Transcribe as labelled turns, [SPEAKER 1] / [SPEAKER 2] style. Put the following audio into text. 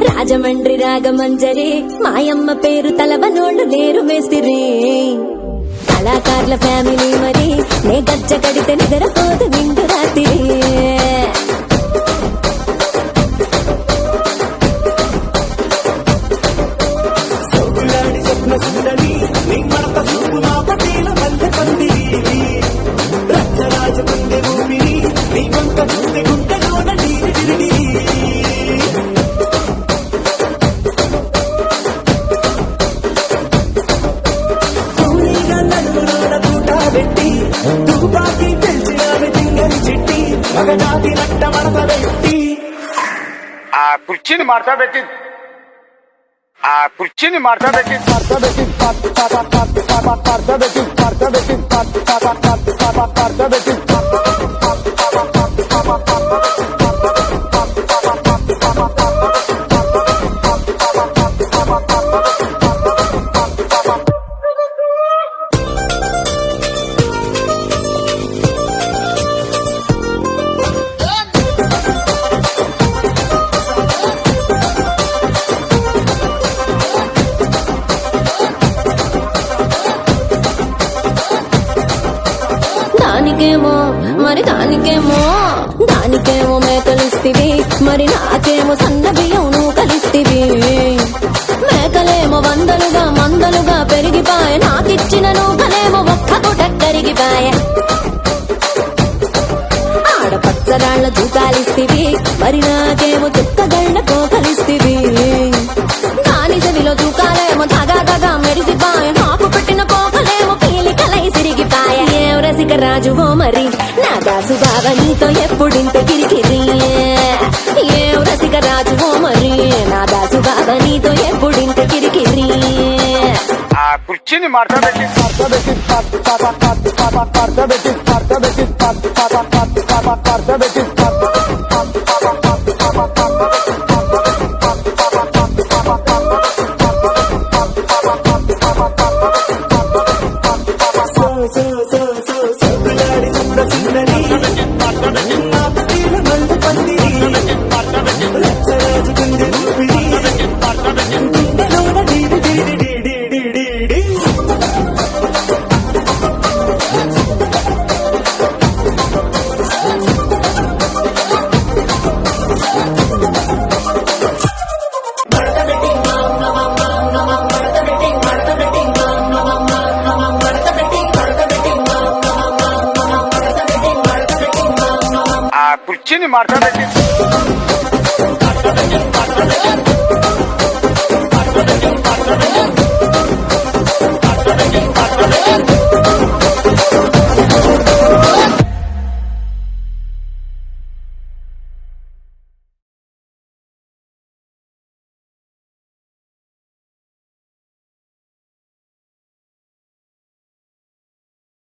[SPEAKER 1] రాజమండ్రి రాగమంజరి మాయమ్మ పేరు తలవనోళ్ళు లేరు మేస్తిరి కళాకారుల ఫ్యామిలీ మరి నే గజ్జ కడితే నిద్రపోదు నిండు రాత్రి
[SPEAKER 2] ఆ కుర్చీని మార్చబెట్టి దానికేమో మేకలిస్తివి మరి నాకేమో సన్న బియ్యం నువ్వు కలిస్తివి మేకలేమో మందలుగా పెరిగిపాయ నాకిచ్చిన నూకలేమో ఒక్క పూట కరిగిపాయ ఆడపచ్చరాళ్ల దూకాలిస్తివి మరి నాకేమో చుక్కగళ్ళ కోకలిస్తివి దాని చెవిలో దూకాలేమో తగా మెరిసిపాయ నాకు పెట్టిన కోకలేమో పీలికలై సిరిగిపాయ ఏం రసిక రాజువో మరి నా దాసు బాబా నీతో ఎప్పుడింత కిరికిరి ఏం రసిక రాజువో మరి నా దాసు బాబా నీతో ఎప్పుడింత కిరికిరి ఆ కుర్చీని మార్చబెట్టి కుర్చీని మార్చబెట్టి